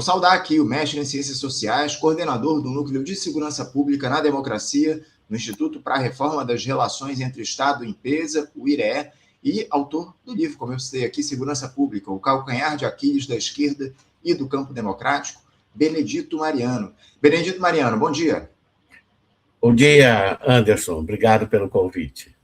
Vou saudar aqui o mestre em Ciências Sociais, coordenador do Núcleo de Segurança Pública na Democracia, no Instituto para a Reforma das Relações entre Estado e Empresa, o IREE, e autor do livro, como eu citei aqui, Segurança Pública, o calcanhar de Aquiles da esquerda e do campo democrático, Benedito Mariano. Benedito Mariano, bom dia. Bom dia, Anderson. Obrigado pelo convite.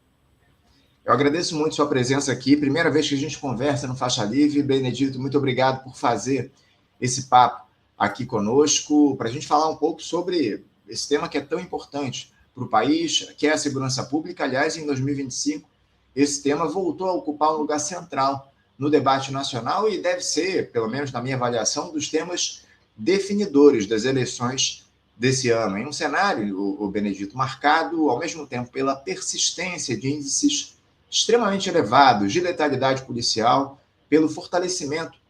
Eu agradeço muito sua presença aqui. Primeira vez que a gente conversa no Faixa Livre. Benedito, muito obrigado por fazer esse papo aqui conosco, para a gente falar um pouco sobre esse tema que é tão importante para o país, que é a segurança pública. Aliás, em 2025, esse tema voltou a ocupar um lugar central no debate nacional e deve ser, pelo menos na minha avaliação, dos temas definidores das eleições desse ano. Em um cenário, o Benedito, marcado ao mesmo tempo pela persistência de índices extremamente elevados de letalidade policial, pelo fortalecimento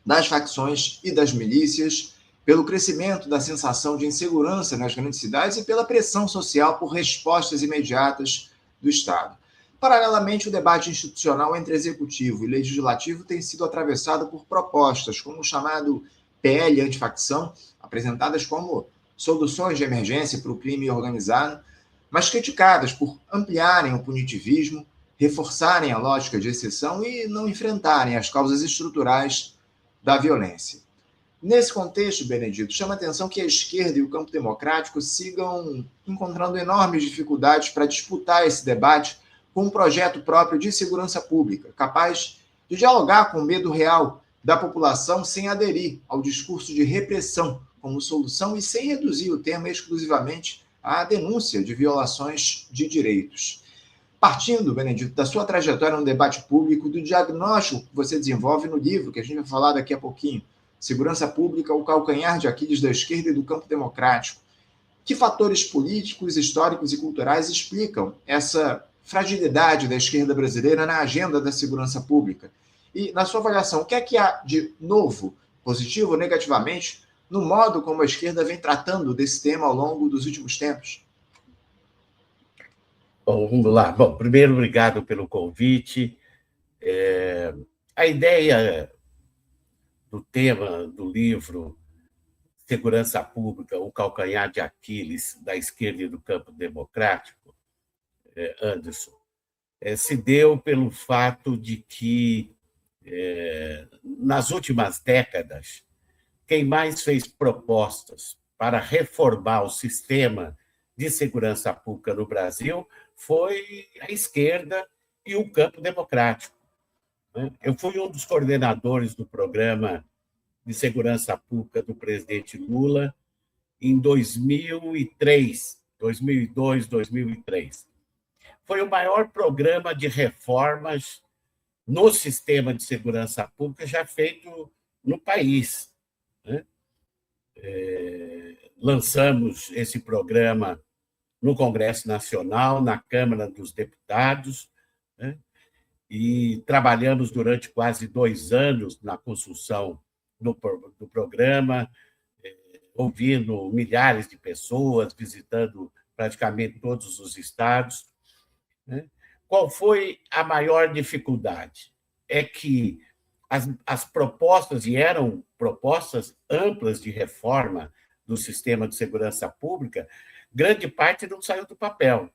das facções e das milícias, pelo crescimento da sensação de insegurança nas grandes cidades e pela pressão social por respostas imediatas do Estado. Paralelamente, o debate institucional entre executivo e legislativo tem sido atravessado por propostas como o chamado PL antifacção, apresentadas como soluções de emergência para o crime organizado, mas criticadas por ampliarem o punitivismo, reforçarem a lógica de exceção e não enfrentarem as causas estruturais da violência. Nesse contexto, Benedito, chama a atenção que a esquerda e o campo democrático sigam encontrando enormes dificuldades para disputar esse debate com um projeto próprio de segurança pública, capaz de dialogar com o medo real da população sem aderir ao discurso de repressão como solução e sem reduzir o tema exclusivamente à denúncia de violações de direitos. Partindo, Benedito, da sua trajetória no debate público, do diagnóstico que você desenvolve no livro, que a gente vai falar daqui a pouquinho, Segurança Pública, o calcanhar de Aquiles da esquerda e do campo democrático, que fatores políticos, históricos e culturais explicam essa fragilidade da esquerda brasileira na agenda da segurança pública? E, na sua avaliação, o que é que há de novo, positivo ou negativamente, no modo como a esquerda vem tratando desse tema ao longo dos últimos tempos? Bom, vamos lá. Bom, primeiro, obrigado pelo convite. A ideia do tema do livro Segurança Pública, o calcanhar de Aquiles da esquerda e do campo democrático, Anderson, se deu pelo fato de que, nas últimas décadas, quem mais fez propostas para reformar o sistema de segurança pública no Brasil foi a esquerda e o campo democrático. Eu fui um dos coordenadores do programa de segurança pública do presidente Lula em 2003, 2002, 2003. Foi o maior programa de reformas no sistema de segurança pública já feito no país. Lançamos esse programa no Congresso Nacional, na Câmara dos Deputados, e trabalhamos durante quase 2 anos na construção do programa, ouvindo milhares de pessoas, visitando praticamente todos os estados. Qual foi a maior dificuldade? É que as propostas, e eram propostas amplas de reforma do sistema de segurança pública, grande parte não saiu do papel.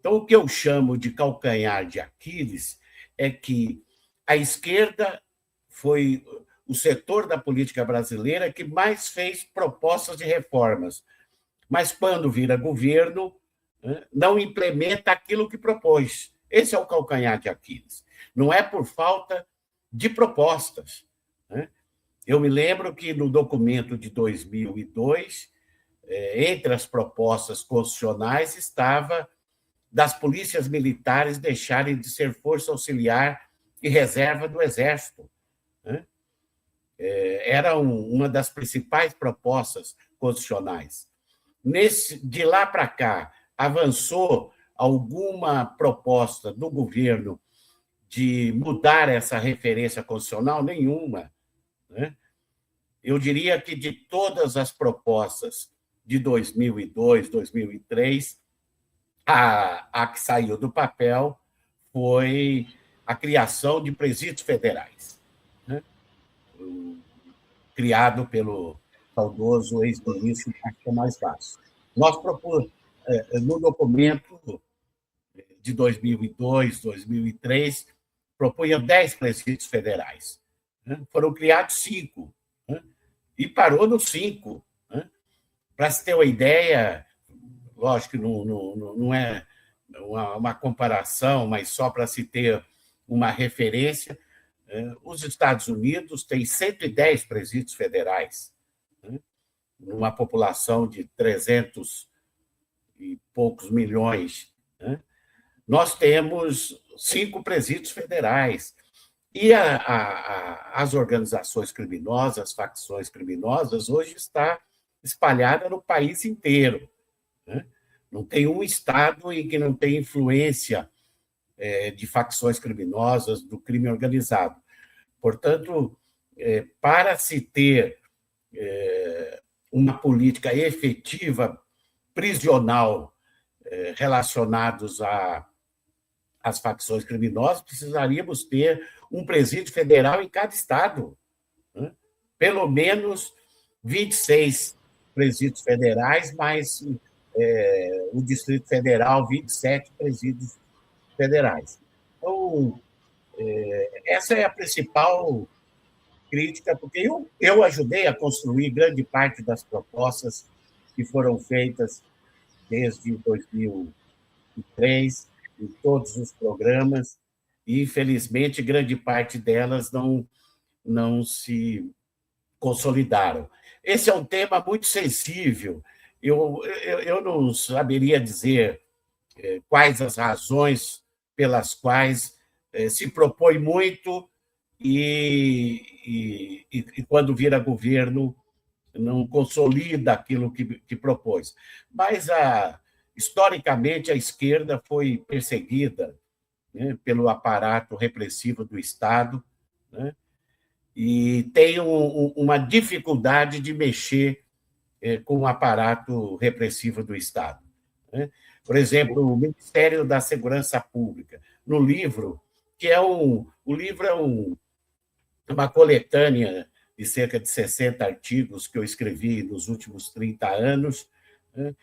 Então, o que eu chamo de calcanhar de Aquiles é que a esquerda foi o setor da política brasileira que mais fez propostas de reformas, mas, quando vira governo, não implementa aquilo que propôs. Esse é o calcanhar de Aquiles. Não é por falta de propostas. Eu me lembro que, no documento de 2002, entre as propostas constitucionais estava das polícias militares deixarem de ser força auxiliar e reserva do Exército. Era uma das principais propostas constitucionais. De lá para cá, avançou alguma proposta do governo de mudar essa referência constitucional? Nenhuma. Eu diria que, de todas as propostas de 2002, 2003, a que saiu do papel foi a criação de presídios federais. criado pelo saudoso ex-ministro Tomás Vaz. Nós propomos, no documento de 2002, 2003, propunha 10 presídios federais. Foram criados 5, e parou nos 5. Para se ter uma ideia, lógico que não é uma comparação, mas só para se ter uma referência, os Estados Unidos têm 110 presídios federais, numa população de 300 e poucos milhões. Nós temos 5 presídios federais. E as organizações criminosas, as facções criminosas, hoje está espalhada no país inteiro. Não tem um estado em que não tem influência de facções criminosas, do crime organizado. Portanto, para se ter uma política efetiva, prisional, relacionados às facções criminosas, precisaríamos ter um presídio federal em cada estado. Pelo menos 26 presídios federais, mais o Distrito Federal, 27 presídios federais. Então, essa é a principal crítica, porque eu ajudei a construir grande parte das propostas que foram feitas desde 2003, em todos os programas, e, infelizmente, grande parte delas não se consolidaram. Esse é um tema muito sensível. Eu não saberia dizer quais as razões pelas quais se propõe muito e quando vira governo, não consolida aquilo que propôs. Mas, historicamente, a esquerda foi perseguida, né, pelo aparato repressivo do Estado, né, e tem uma dificuldade de mexer com o aparato repressivo do Estado. Né? Por exemplo, o Ministério da Segurança Pública, no livro, o livro é uma coletânea de cerca de 60 artigos que eu escrevi nos últimos 30 anos, né,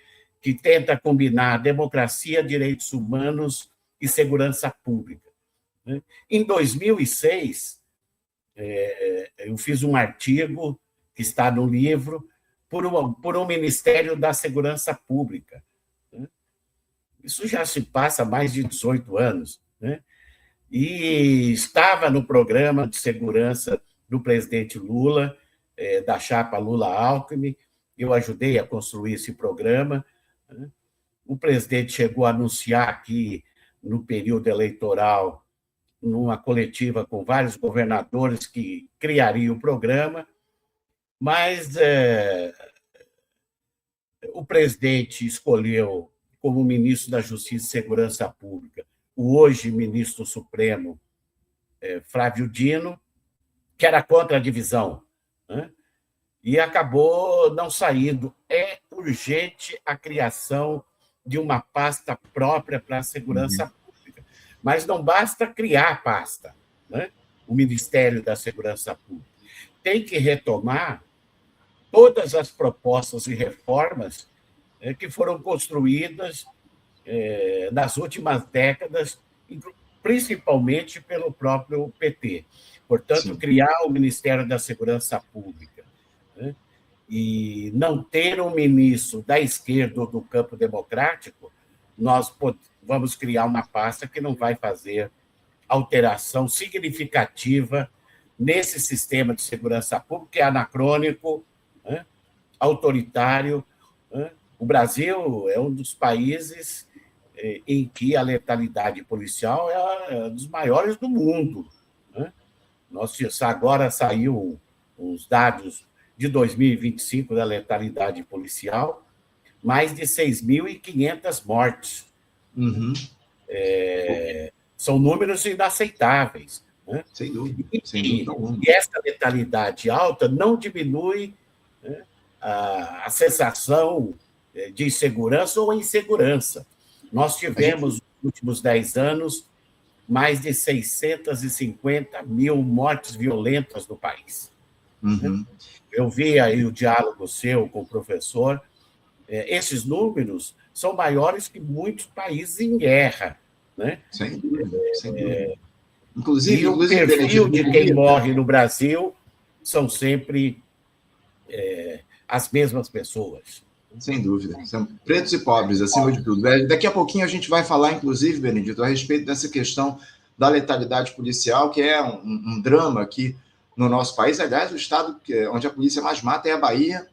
que tenta combinar democracia, direitos humanos e segurança pública. Em 2006, eu fiz um artigo que está no livro por um Ministério da Segurança Pública. Isso já se passa há mais de 18 anos. E estava no programa de segurança do presidente Lula, da chapa Lula-Alckmin. Eu ajudei a construir esse programa. O presidente chegou a anunciar aqui, no período eleitoral, numa coletiva com vários governadores, que criaria o programa, mas o presidente escolheu como ministro da Justiça e Segurança Pública o hoje ministro Supremo, Flávio Dino, que era contra a divisão, né? E acabou não saindo. É urgente a criação de uma pasta própria para a segurança pública. Mas não basta criar a pasta, né? O Ministério da Segurança Pública tem que retomar todas as propostas e reformas que foram construídas nas últimas décadas, principalmente pelo próprio PT. Portanto, sim, criar o Ministério da Segurança Pública, né, e não ter um ministro da esquerda ou do campo democrático, nós vamos criar uma pasta que não vai fazer alteração significativa nesse sistema de segurança pública, que é anacrônico, né, autoritário. Né? O Brasil é um dos países em que a letalidade policial é dos maiores do mundo. Né? Agora saiu os dados de 2025 da letalidade policial, mais de 6.500 mortes. São números inaceitáveis. Né? Sem dúvida. E essa letalidade alta não diminui, né, a sensação de insegurança ou insegurança. Nós tivemos, nos últimos 10 anos, mais de 650 mil mortes violentas no país. Uhum. Eu vi aí o diálogo seu com o professor. Esses números são maiores que muitos países em guerra, né? Sem dúvida, sem dúvida. E o Inclusive, perfil Benedito, de quem morre no Brasil são sempre as mesmas pessoas. sem dúvida. São pretos e pobres, acima de tudo. Daqui a pouquinho a gente vai falar, inclusive, Benedito, a respeito dessa questão da letalidade policial, que é um drama aqui no nosso país. Aliás, o estado onde a polícia mais mata é a Bahia,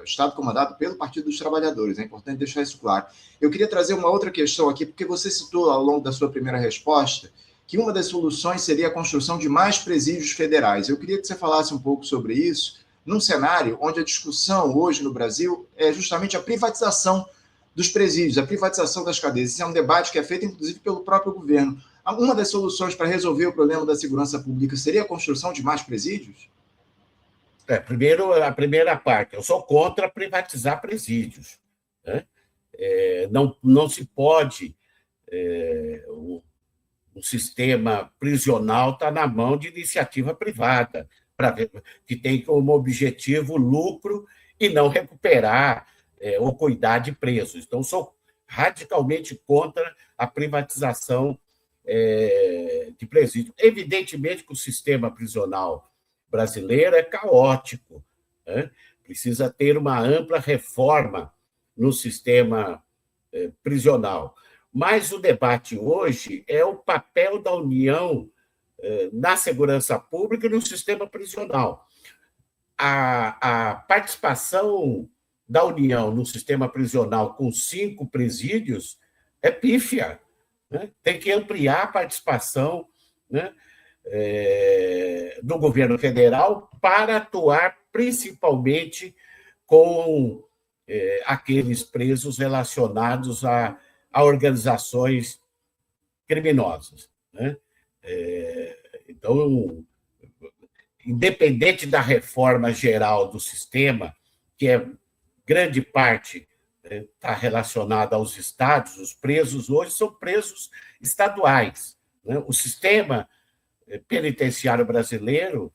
o estado comandado pelo Partido dos Trabalhadores. É importante deixar isso claro. Eu queria trazer uma outra questão aqui, porque você citou ao longo da sua primeira resposta que uma das soluções seria a construção de mais presídios federais. Eu queria que você falasse um pouco sobre isso, num cenário onde a discussão hoje no Brasil é justamente a privatização dos presídios, a privatização das cadeias. Esse é um debate que é feito, inclusive, pelo próprio governo. Uma das soluções para resolver o problema da segurança pública seria a construção de mais presídios? Primeiro, a primeira parte, eu sou contra privatizar presídios, né? Não se pode... O sistema prisional está na mão de iniciativa privada, que tem como objetivo lucro e não recuperar ou cuidar de presos. Então, sou radicalmente contra a privatização de presídio. Evidentemente que o sistema prisional brasileiro é caótico, né? Precisa ter uma ampla reforma no sistema prisional. Mas o debate hoje é o papel da União na segurança pública e no sistema prisional. A participação da União no sistema prisional com 5 presídios é pífia, né? Tem que ampliar a participação, né, do governo federal para atuar principalmente com aqueles presos relacionados a organizações criminosas, né? Então, independente da reforma geral do sistema, que é grande parte está relacionada aos estados, os presos hoje são presos estaduais, né? O sistema penitenciário brasileiro,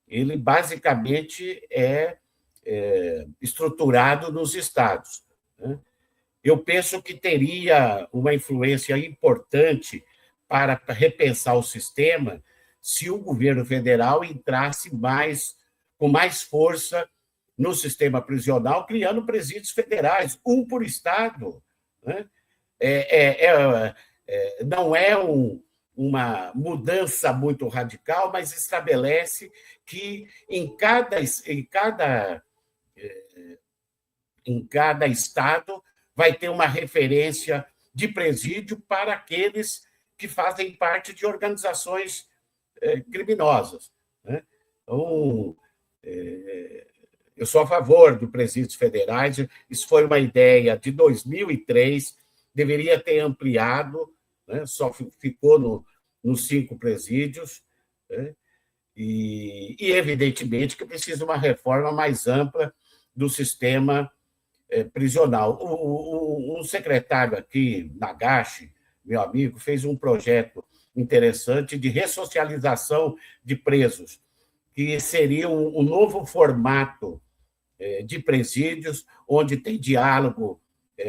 ele basicamente é estruturado nos estados, né? Eu penso que teria uma influência importante para repensar o sistema se o governo federal entrasse com mais força no sistema prisional, criando presídios federais, um por estado, né? Não é uma mudança muito radical, mas estabelece que em cada estado vai ter uma referência de presídio para aqueles que fazem parte de organizações criminosas, né? Então, eu sou a favor do presídios federais. Isso foi uma ideia de 2003, deveria ter ampliado, né? Só ficou nos 5 presídios, né? E, evidentemente, que precisa uma reforma mais ampla do sistema prisional. Um secretário aqui, Nagashi, meu amigo, fez um projeto interessante de ressocialização de presos, que seria um novo formato de presídios, onde tem diálogo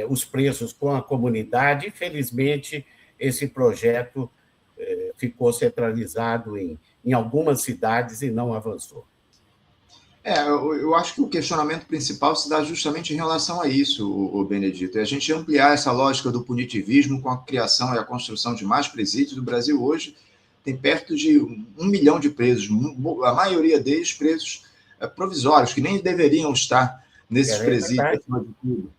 os presos com a comunidade. Infelizmente, esse projeto ficou centralizado em algumas cidades e não avançou. Eu acho que o questionamento principal se dá justamente em relação a isso, o Benedito. É a gente ampliar essa lógica do punitivismo com a criação e a construção de mais presídios. O Brasil hoje tem perto de 1 milhão de presos, a maioria deles presos provisórios, que nem deveriam estar nesses presídios, acima de tudo.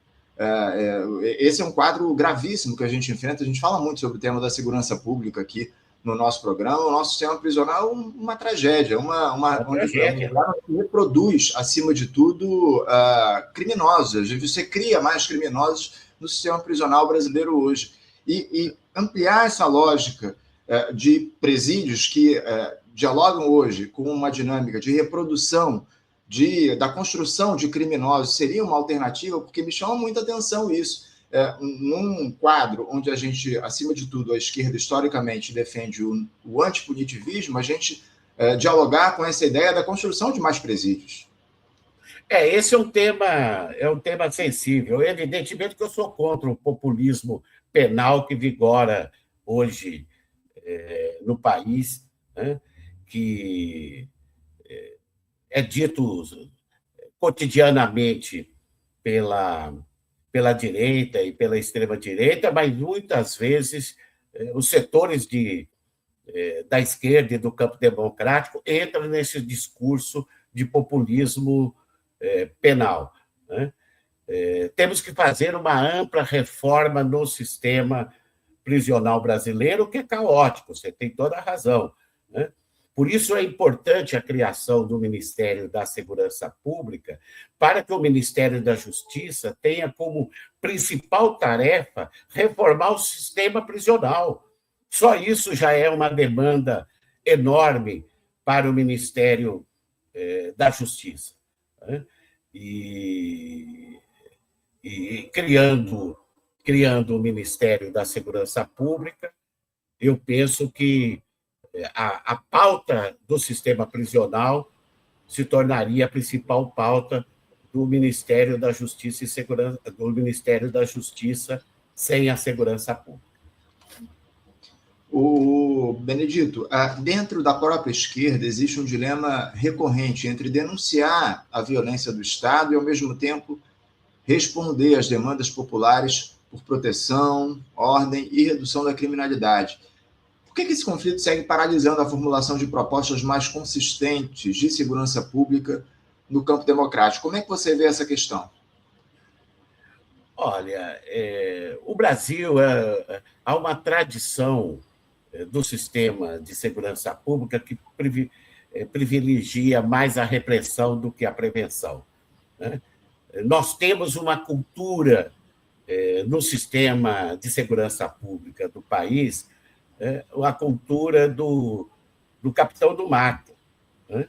Esse é um quadro gravíssimo que a gente enfrenta. A gente fala muito sobre o tema da segurança pública aqui no nosso programa. O nosso sistema prisional é uma tragédia, onde se reproduz, acima de tudo, criminosos. Você cria mais criminosos no sistema prisional brasileiro hoje. E ampliar essa lógica de presídios que dialogam hoje com uma dinâmica de reprodução da construção de criminosos seria uma alternativa, porque me chama muita atenção isso. Num quadro onde a gente, acima de tudo, a esquerda historicamente defende o antipunitivismo, a gente dialogar com essa ideia da construção de mais presídios. Esse é um tema sensível. Evidentemente que eu sou contra o populismo penal que vigora hoje no país, né, que é dito cotidianamente pela direita e pela extrema-direita, mas muitas vezes os setores da esquerda e do campo democrático entram nesse discurso de populismo penal, né? Temos que fazer uma ampla reforma no sistema prisional brasileiro, que é caótico, você tem toda a razão, né? Por isso é importante a criação do Ministério da Segurança Pública, para que o Ministério da Justiça tenha como principal tarefa reformar o sistema prisional. Só isso já é uma demanda enorme para o Ministério da Justiça, né? E criando o Ministério da Segurança Pública, eu penso que a pauta do sistema prisional se tornaria a principal pauta do Ministério da Justiça e Segurança, do Ministério da Justiça sem a segurança pública. O Benedito, dentro da própria esquerda existe um dilema recorrente entre denunciar a violência do Estado e, ao mesmo tempo, responder às demandas populares por proteção, ordem e redução da criminalidade. Por que esse conflito segue paralisando a formulação de propostas mais consistentes de segurança pública no campo democrático? Como é que você vê essa questão? Olha, o Brasil, há uma tradição do sistema de segurança pública que privilegia mais a repressão do que a prevenção, né? Nós temos uma cultura no sistema de segurança pública do país, a cultura do capitão do mato, né?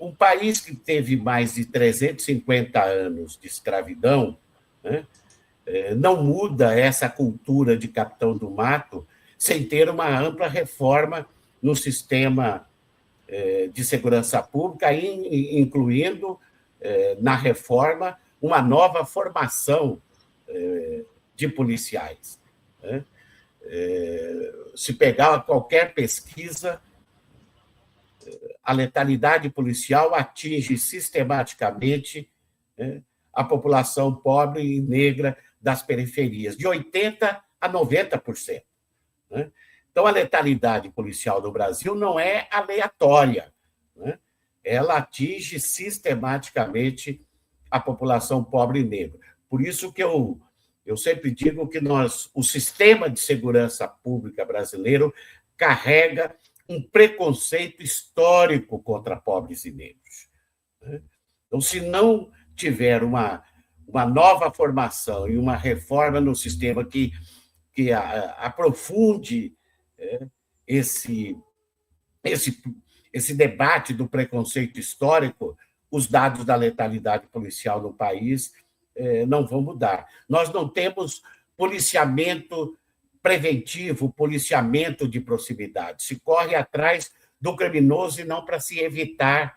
Um país que teve mais de 350 anos de escravidão, né, não muda essa cultura de capitão do mato sem ter uma ampla reforma no sistema de segurança pública, incluindo na reforma uma nova formação de policiais, né? Se pegar qualquer pesquisa, a letalidade policial atinge sistematicamente a população pobre e negra das periferias, de 80% a 90%. Né? Então, a letalidade policial do Brasil não é aleatória, né? Ela atinge sistematicamente a população pobre e negra. Por isso que eu sempre digo que o sistema de segurança pública brasileiro carrega um preconceito histórico contra pobres e negros, né? Então, se não tiver uma nova formação e uma reforma no sistema que aprofunde esse debate do preconceito histórico, os dados da letalidade policial no país não vão mudar. Nós não temos policiamento preventivo, policiamento de proximidade. Se corre atrás do criminoso e não para se evitar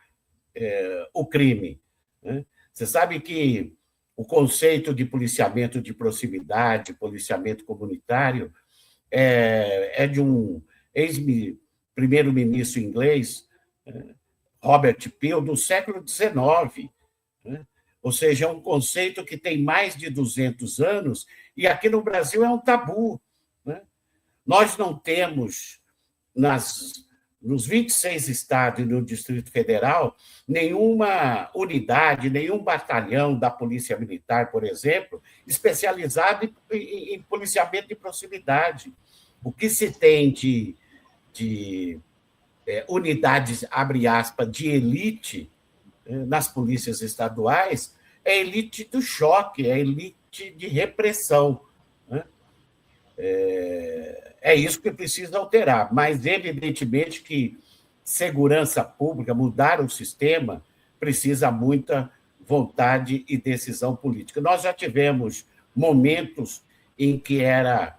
o crime, né? Você sabe que o conceito de policiamento de proximidade, policiamento comunitário, é de um ex-primeiro-ministro inglês, Robert Peel, do século XIX, né? Ou seja, é um conceito que tem mais de 200 anos e aqui no Brasil é um tabu, né? Nós não temos, nos 26 estados e no Distrito Federal, nenhuma unidade, nenhum batalhão da Polícia Militar, por exemplo, especializado em policiamento de proximidade. O que se tem de unidades, abre aspas, de elite nas polícias estaduais é elite do choque, é elite de repressão, né? É isso que precisa alterar, mas evidentemente que segurança pública, mudar o sistema, precisa muita vontade e decisão política. Nós já tivemos momentos em que era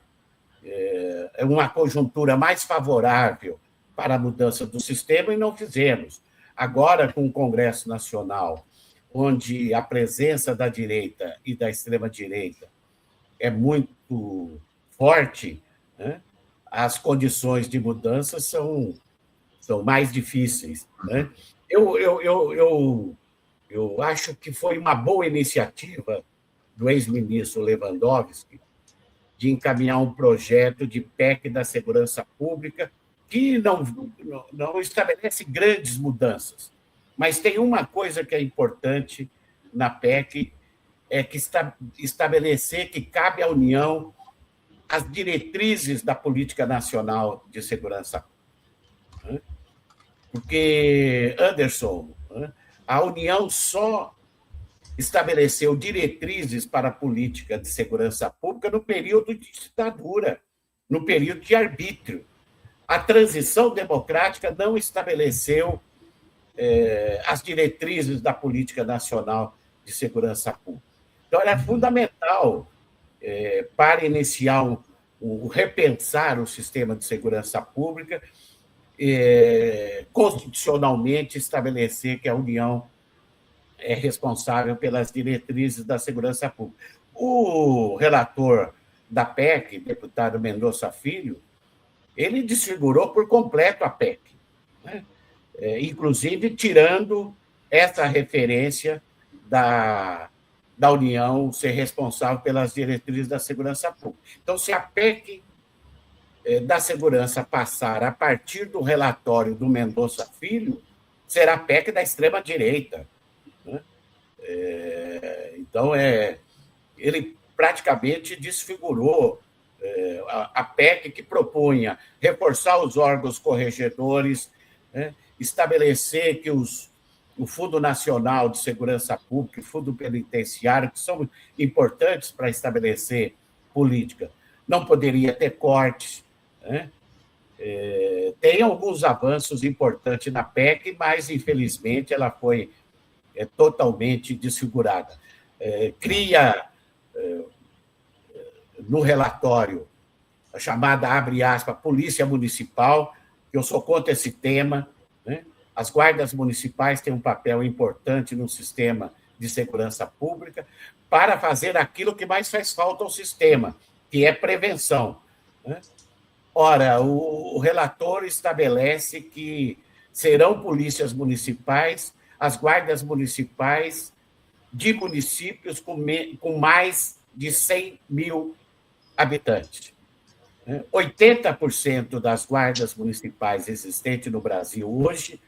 uma conjuntura mais favorável para a mudança do sistema e não fizemos. Agora, com o Congresso Nacional, onde a presença da direita e da extrema-direita é muito forte, né, as condições de mudança são mais difíceis. Né? Eu acho que foi uma boa iniciativa do ex-ministro Lewandowski de encaminhar um projeto de PEC da segurança pública que não estabelece grandes mudanças, mas tem uma coisa que é importante na PEC, é que estabelecer que cabe à União as diretrizes da Política Nacional de Segurança Pública. Porque, Anderson, a União só estabeleceu diretrizes para a política de segurança pública no período de ditadura, no período de arbítrio. A transição democrática não estabeleceu as diretrizes da Política Nacional de Segurança Pública. Então, era fundamental para iniciar repensar o sistema de segurança pública, constitucionalmente estabelecer que a União é responsável pelas diretrizes da segurança pública. O relator da PEC, deputado Mendonça Filho, ele desfigurou por completo a PEC, né? Inclusive tirando essa referência da União ser responsável pelas diretrizes da segurança pública. Então, se a PEC da segurança passar a partir do relatório do Mendonça Filho, será a PEC da extrema-direita. Né? Então, ele praticamente desfigurou a PEC que propunha reforçar os órgãos corregedores, né? Estabelecer que o Fundo Nacional de Segurança Pública e o Fundo Penitenciário, que são importantes para estabelecer política, não poderia ter cortes. Né? Tem alguns avanços importantes na PEC, mas, infelizmente, ela foi totalmente desfigurada. Cria, no relatório, a chamada, abre aspas, Polícia Municipal, que eu sou contra esse tema. Né? As guardas municipais têm um papel importante no sistema de segurança pública para fazer aquilo que mais faz falta ao sistema, que é prevenção. Né? Ora, o relator estabelece que serão polícias municipais, as guardas municipais de municípios com mais de 100 mil habitantes. 80% das guardas municipais existentes no Brasil hoje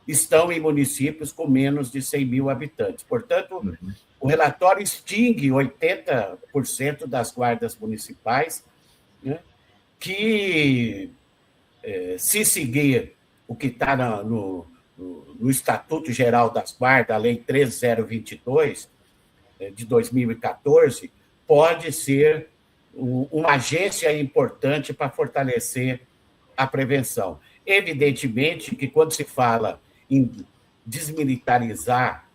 estão em municípios com menos de 100 mil habitantes. Portanto, o relatório extingue 80% das guardas municipais, né, que, se seguir o que está no Estatuto Geral das Guardas, a Lei 13022, de 2014, pode ser uma agência importante para fortalecer a prevenção. Evidentemente que, quando se fala em desmilitarizar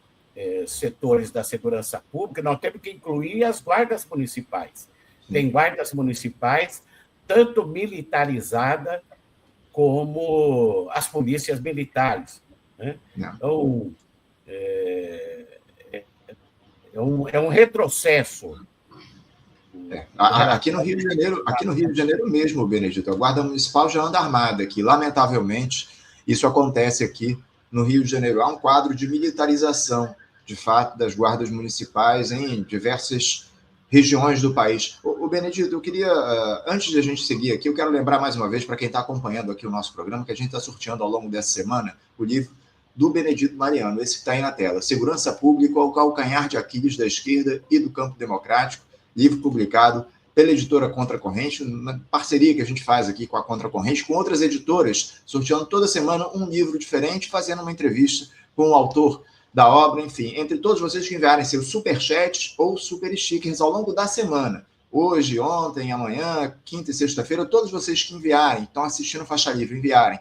setores da segurança pública, nós temos que incluir as guardas municipais. Tem guardas municipais tanto militarizadas como as polícias militares. Né? Então, é um retrocesso. Aqui no Rio de Janeiro mesmo, Benedito, a Guarda Municipal já anda armada aqui. Lamentavelmente, isso acontece aqui no Rio de Janeiro. Há um quadro de militarização, de fato, das guardas municipais em diversas regiões do país. O Benedito, eu queria, antes de a gente seguir aqui, eu quero lembrar mais uma vez para quem está acompanhando aqui o nosso programa, que a gente está sorteando ao longo dessa semana o livro do Benedito Mariano, esse que está aí na tela, Segurança Pública, o calcanhar de Aquiles da esquerda e do campo democrático, livro publicado pela editora Contracorrente, uma parceria que a gente faz aqui com a Contracorrente, com outras editoras, sorteando toda semana um livro diferente, fazendo uma entrevista com o autor da obra, enfim, entre todos vocês que enviarem seus superchats ou super stickers ao longo da semana, hoje, ontem, amanhã, quinta e sexta-feira, todos vocês que enviarem, estão assistindo Faixa Livre, enviarem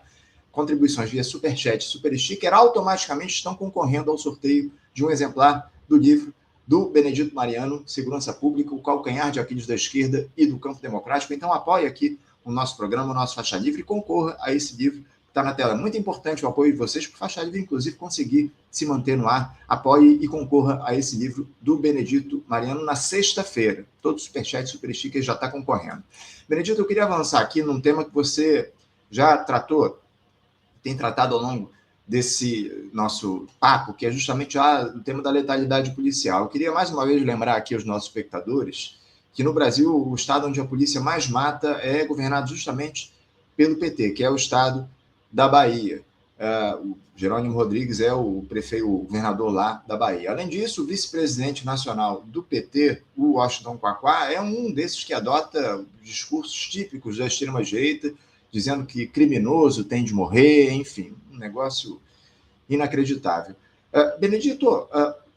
contribuições via superchat, super sticker, automaticamente estão concorrendo ao sorteio de um exemplar do livro do Benedito Mariano, Segurança Pública, o calcanhar de Aquiles da esquerda e do campo democrático. Então, apoie aqui o nosso programa, o nosso Faixa Livre, e concorra a esse livro, está na tela. É muito importante o apoio de vocês para o Faixa Livre, inclusive, conseguir se manter no ar. Apoie e concorra a esse livro do Benedito Mariano na sexta-feira. Todo superchat, super sticker já está concorrendo. Benedito, eu queria avançar aqui num tema que você já tratou, tem tratado ao longo desse nosso papo, que é justamente o tema da letalidade policial. Eu queria mais uma vez lembrar aqui aos nossos espectadores que no Brasil o estado onde a polícia mais mata é governado justamente pelo PT, que é o estado da Bahia. O Jerônimo Rodrigues é o prefeito, o governador lá da Bahia. Além disso, o vice-presidente nacional do PT, o Washington Quaquá, é um desses que adota discursos típicos da extrema-direita, dizendo que criminoso tem de morrer, enfim, um negócio inacreditável. Benedito,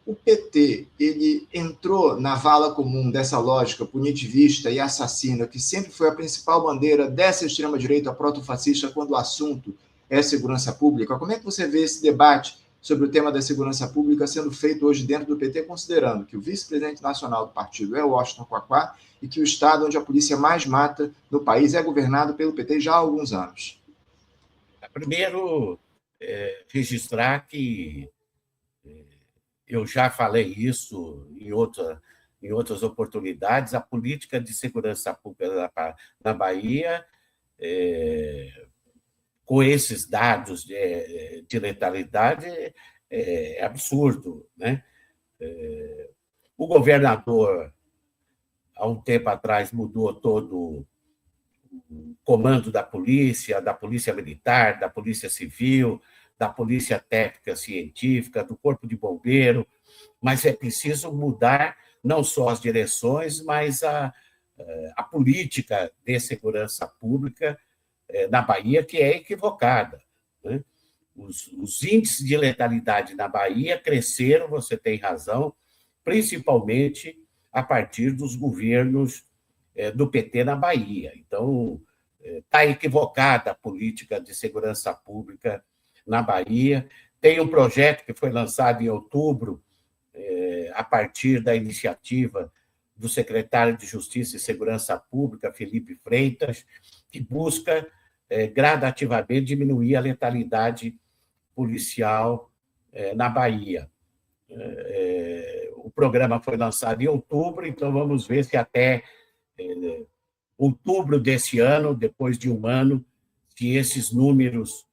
o PT ele entrou na vala comum dessa lógica punitivista e assassina, que sempre foi a principal bandeira dessa extrema-direita protofascista quando o assunto é segurança pública. Como é que você vê esse debate sobre o tema da segurança pública sendo feito hoje dentro do PT, considerando que o vice-presidente nacional do partido é o Washington Quaquá e que o estado onde a polícia mais mata no país é governado pelo PT já há alguns anos? Primeiro, registrar que eu já falei isso em outras oportunidades, a política de segurança pública na Bahia, com esses dados de letalidade, é absurdo, né? O governador, há um tempo atrás, mudou todo o comando da Polícia Militar, da Polícia Civil, da Polícia Técnica Científica, do Corpo de Bombeiro, mas é preciso mudar não só as direções, mas a política de segurança pública na Bahia, que é equivocada, né? Os índices de letalidade na Bahia cresceram, você tem razão, principalmente a partir dos governos do PT na Bahia. Então, está equivocada a política de segurança pública na Bahia. Tem um projeto que foi lançado em outubro, a partir da iniciativa do secretário de Justiça e Segurança Pública, Felipe Freitas, que busca gradativamente diminuir a letalidade policial na Bahia. O programa foi lançado em outubro, então vamos ver se até outubro desse ano, depois de um ano, se esses números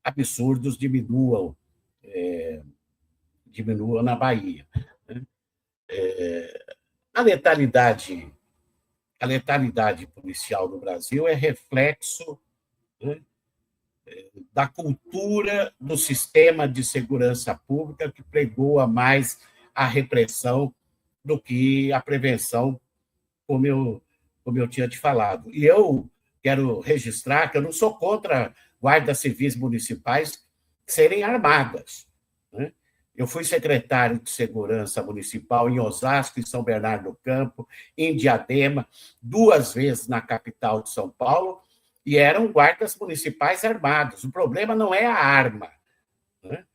absurdos diminuam na Bahia. A letalidade policial no Brasil é reflexo, né, da cultura do sistema de segurança pública que pregoa mais a repressão do que a prevenção, como eu tinha te falado. E eu quero registrar que eu não sou contra guardas civis municipais serem armadas, né? Eu fui secretário de Segurança Municipal em Osasco, em São Bernardo do Campo, em Diadema, 2 vezes na capital de São Paulo, e eram guardas municipais armados. O problema não é a arma, né?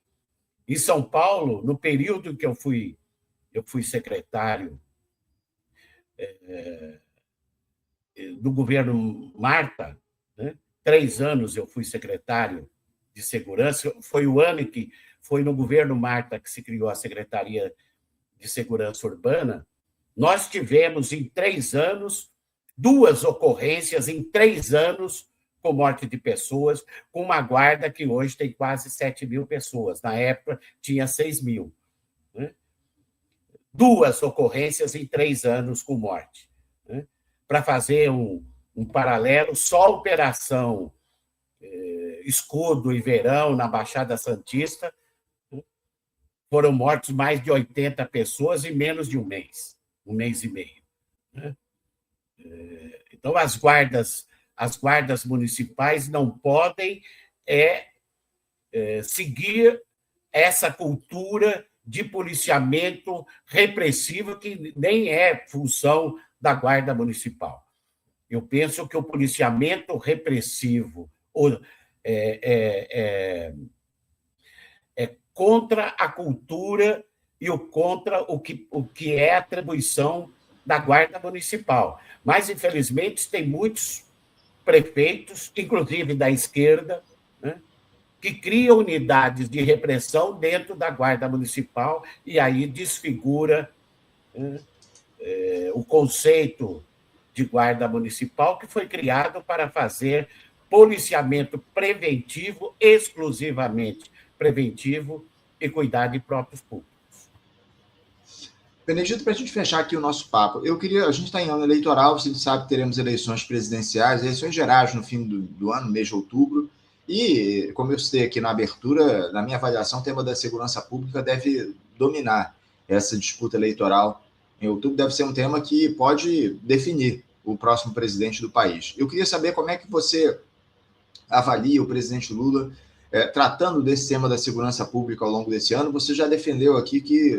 Em São Paulo, no período em que eu fui secretário do governo Marta, né? 3 anos eu fui secretário de Segurança, foi o ano que foi no governo Marta que se criou a Secretaria de Segurança Urbana. Nós tivemos, em 3 anos, 2 ocorrências em 3 anos com morte de pessoas, com uma guarda que hoje tem quase 7.000 pessoas. Na época, tinha 6.000. Né? 2 ocorrências em 3 anos com morte. Né? Para fazer um paralelo, só a Operação Escudo e Verão, na Baixada Santista, foram mortos mais de 80 pessoas em menos de um mês e meio. Né? Então, as guardas municipais não podem seguir essa cultura de policiamento repressivo que nem é função da Guarda Municipal. Eu penso que o policiamento repressivo é contra a cultura e contra o que é atribuição da Guarda Municipal. Mas, infelizmente, tem muitos prefeitos, inclusive da esquerda, né, que criam unidades de repressão dentro da Guarda Municipal e aí desfigura, né, o conceito de Guarda Municipal, que foi criado para fazer policiamento preventivo, exclusivamente preventivo, e cuidar de próprios públicos. Benedito, para a gente fechar aqui o nosso papo, a gente está em ano eleitoral, você sabe que teremos eleições presidenciais, eleições gerais no fim do ano, mês de outubro, e, como eu citei aqui na abertura, na minha avaliação, o tema da segurança pública deve dominar essa disputa eleitoral em outubro, deve ser um tema que pode definir o próximo presidente do país. Eu queria saber como é que você avalia o presidente Lula tratando desse tema da segurança pública ao longo desse ano. Você já defendeu aqui que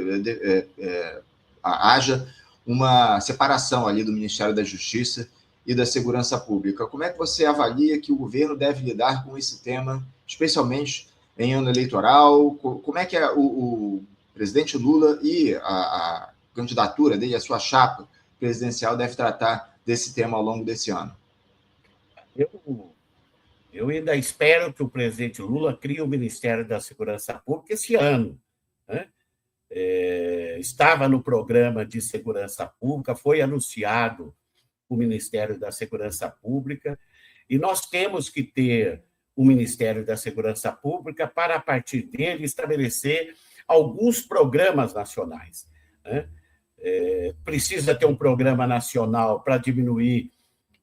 haja uma separação ali do Ministério da Justiça e da Segurança Pública. Como é que você avalia que o governo deve lidar com esse tema, especialmente em ano eleitoral? Como é que o presidente Lula e a candidatura dele, a sua chapa presidencial, deve tratar desse tema ao longo desse ano? Eu ainda espero que o presidente Lula crie o Ministério da Segurança Pública esse ano, né? Estava no programa de segurança pública, foi anunciado o Ministério da Segurança Pública, e nós temos que ter o Ministério da Segurança Pública para, a partir dele, estabelecer alguns programas nacionais, né? Precisa ter um programa nacional para diminuir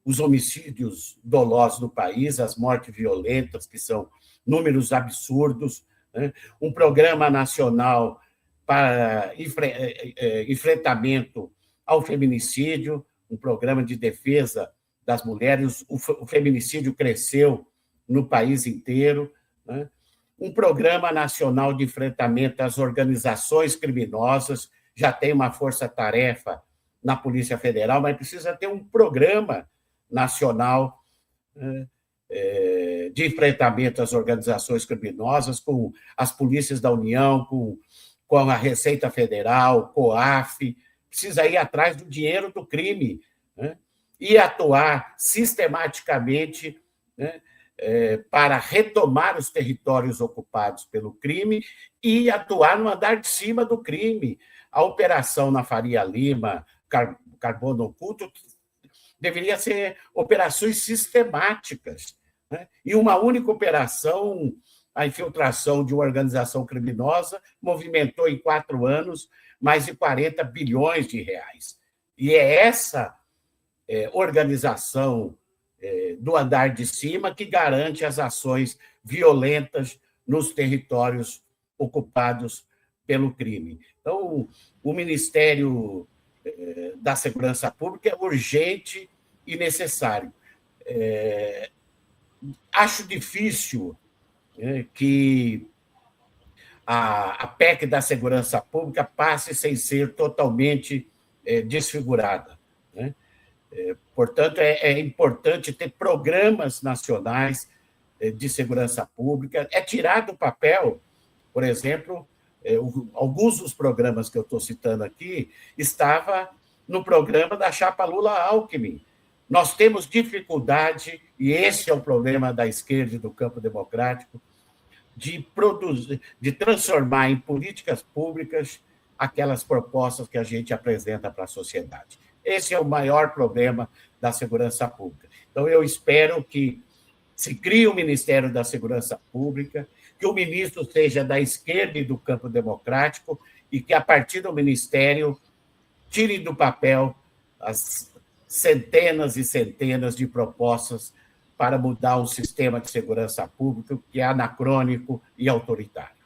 os homicídios dolosos no país, as mortes violentas, que são números absurdos, né? Um programa nacional para enfrentamento ao feminicídio, um programa de defesa das mulheres. O feminicídio cresceu no país inteiro, né? Um programa nacional de enfrentamento às organizações criminosas. Já tem uma força-tarefa na Polícia Federal, mas precisa ter um programa nacional, né, de enfrentamento às organizações criminosas, com as polícias da União, com a Receita Federal, COAF. Precisa ir atrás do dinheiro do crime, né, e atuar sistematicamente, né, para retomar os territórios ocupados pelo crime e atuar no andar de cima do crime. A operação na Faria Lima, Carbono Oculto, deveria ser operações sistemáticas, né? E uma única operação, a infiltração de uma organização criminosa, movimentou em 4 anos mais de 40 bilhões de reais. E é essa organização do andar de cima que garante as ações violentas nos territórios ocupados pelo crime. Então, o Ministério da Segurança Pública é urgente e necessário. Acho difícil que a PEC da Segurança Pública passe sem ser totalmente desfigurada, né? Portanto, é importante ter programas nacionais de segurança pública. É tirar do papel, por exemplo, alguns dos programas que eu estou citando aqui estavam no programa da chapa Lula-Alckmin. Nós temos dificuldade, e esse é o problema da esquerda e do campo democrático, de transformar em políticas públicas aquelas propostas que a gente apresenta para a sociedade. Esse é o maior problema da segurança pública. Então, eu espero que se crie o Ministério da Segurança Pública, que o ministro seja da esquerda e do campo democrático e que, a partir do ministério, tire do papel as centenas e centenas de propostas para mudar um sistema de segurança pública que é anacrônico e autoritário.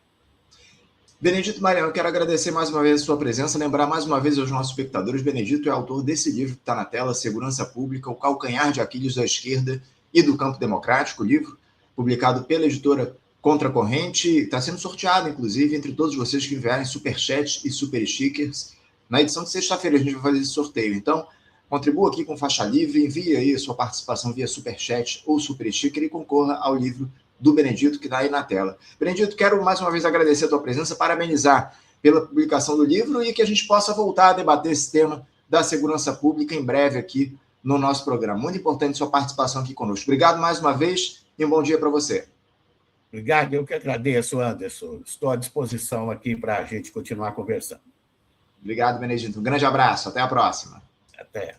Benedito Mariano, quero agradecer mais uma vez a sua presença, lembrar mais uma vez aos nossos espectadores, Benedito é autor desse livro que está na tela, Segurança Pública, o calcanhar de Aquiles da esquerda e do campo democrático, livro publicado pela editora Contracorrente, está sendo sorteado, inclusive, entre todos vocês que enviarem superchat e super stickers. Na edição de sexta-feira a gente vai fazer esse sorteio, então contribua aqui com faixa livre, envie aí a sua participação via superchat ou super sticker e concorra ao livro do Benedito, que está aí na tela. Benedito, quero mais uma vez agradecer a tua presença, parabenizar pela publicação do livro e que a gente possa voltar a debater esse tema da segurança pública em breve aqui no nosso programa. Muito importante sua participação aqui conosco. Obrigado mais uma vez e um bom dia para você. Obrigado, eu que agradeço, Anderson. Estou à disposição aqui para a gente continuar conversando. Obrigado, Benedito. Um grande abraço. Até a próxima. Até.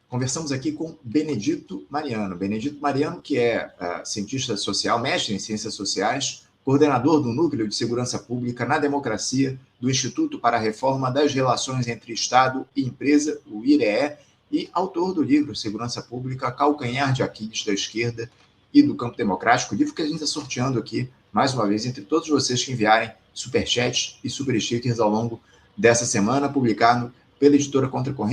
Conversamos aqui com Benedito Mariano. Benedito Mariano, que é cientista social, mestre em ciências sociais, coordenador do Núcleo de Segurança Pública na Democracia do Instituto para a Reforma das Relações entre Estado e Empresa, o IREE, e autor do livro Segurança Pública, Calcanhar de Aquiles da Esquerda e do Campo Democrático, livro que a gente está sorteando aqui, mais uma vez, entre todos vocês que enviarem superchats e super stickers ao longo dessa semana, publicado pela editora Contracorrente.